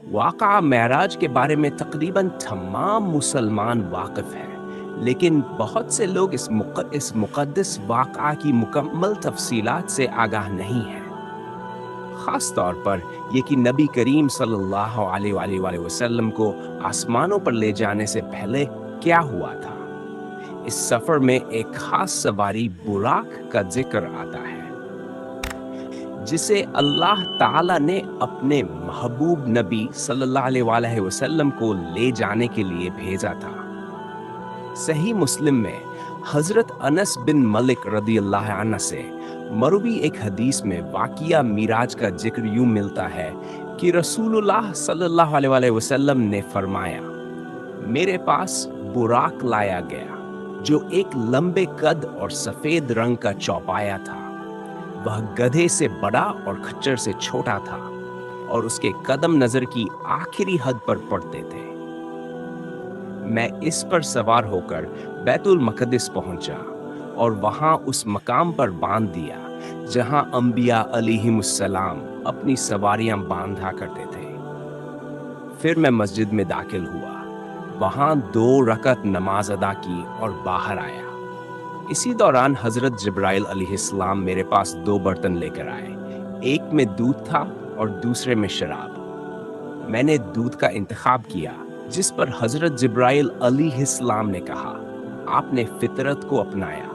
واقعہ معراج کے بارے میں تقریباً تمام مسلمان واقف ہیں، لیکن بہت سے لوگ اس مقدس واقعہ کی مکمل تفصیلات سے آگاہ نہیں ہیں، خاص طور پر یہ کہ نبی کریم صلی اللہ علیہ وآلہ وسلم کو آسمانوں پر لے جانے سے پہلے کیا ہوا تھا۔ اس سفر میں ایک خاص سواری براق کا ذکر آتا ہے، جسے اللہ تعالی نے اپنے محبوب نبی صلی اللہ علیہ وآلہ وسلم کو لے جانے کے لیے بھیجا تھا۔ صحیح مسلم میں حضرت انس بن ملک رضی اللہ عنہ سے مروی ایک حدیث میں واقعہ معراج کا ذکر یوں ملتا ہے کہ رسول اللہ صلی اللہ علیہ وآلہ وسلم نے فرمایا، میرے پاس براق لایا گیا جو ایک لمبے قد اور سفید رنگ کا چوپایا تھا، وہ گدھے سے بڑا اور کھچر سے چھوٹا تھا، اور اس کے قدم نظر کی آخری حد پر پڑتے تھے۔ میں اس پر سوار ہو کر بیت المقدس پہنچا اور وہاں اس مقام پر باندھ دیا جہاں انبیاء علیہم السلام اپنی سواریاں باندھا کرتے تھے۔ پھر میں مسجد میں داخل ہوا، وہاں 2 رکعت نماز ادا کی اور باہر آیا۔ اسی دوران حضرت جبرائیل علیہ السلام میرے پاس 2 برتن لے کر آئے، ایک میں دودھ تھا اور دوسرے میں شراب۔ میں نے دودھ کا انتخاب کیا، جس پر حضرت جبرائیل علیہ السلام نے کہا، آپ نے فطرت کو اپنایا۔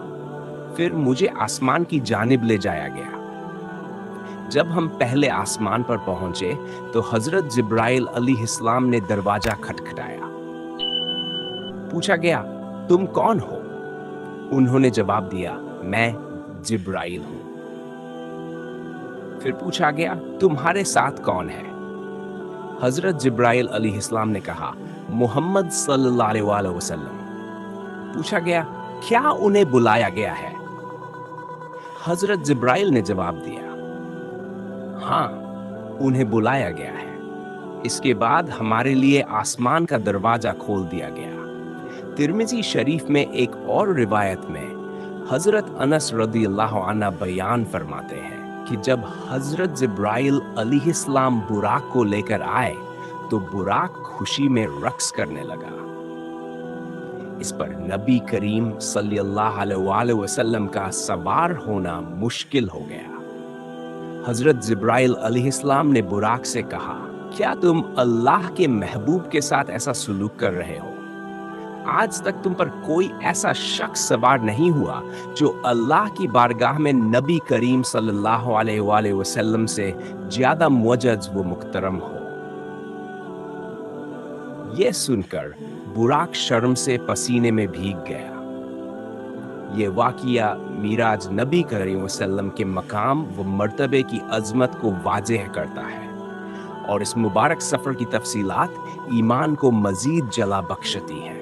پھر مجھے آسمان کی جانب لے جایا گیا۔ جب ہم پہلے آسمان پر پہنچے تو حضرت جبرائیل علیہ السلام نے دروازہ کھٹکھٹایا۔ پوچھا گیا، تم کون ہو؟ انہوں نے جواب دیا، میں جبرائیل ہوں۔ پھر پوچھا گیا، تمہارے ساتھ کون ہے؟ حضرت جبرائیل علیہ السلام نے کہا، محمد صلی اللہ علیہ وآلہ وسلم۔ پوچھا گیا، کیا انہیں بلایا گیا ہے؟ حضرت جبرائیل نے جواب دیا، ہاں، انہیں بلایا گیا ہے۔ اس کے بعد ہمارے لیے آسمان کا دروازہ کھول دیا گیا۔ ترمذی شریف میں ایک اور روایت میں حضرت انس رضی اللہ عنہ بیان فرماتے ہیں کہ جب حضرت جبرائیل علیہ السلام براق کو لے کر آئے تو براق خوشی میں رقص کرنے لگا۔ اس پر نبی کریم صلی اللہ علیہ وآلہ وسلم کا سوار ہونا مشکل ہو گیا۔ حضرت جبرائیل علیہ السلام نے براق سے کہا، کیا تم اللہ کے محبوب کے ساتھ ایسا سلوک کر رہے ہو؟ آج تک تم پر کوئی ایسا شخص سوار نہیں ہوا جو اللہ کی بارگاہ میں نبی کریم صلی اللہ علیہ وآلہ وسلم سے زیادہ معزز و محترم ہو۔ یہ سن کر براق شرم سے پسینے میں بھیگ گیا۔ یہ واقعہ معراج نبی کریم وسلم کے مقام و مرتبے کی عظمت کو واضح کرتا ہے، اور اس مبارک سفر کی تفصیلات ایمان کو مزید جلا بخشتی ہیں۔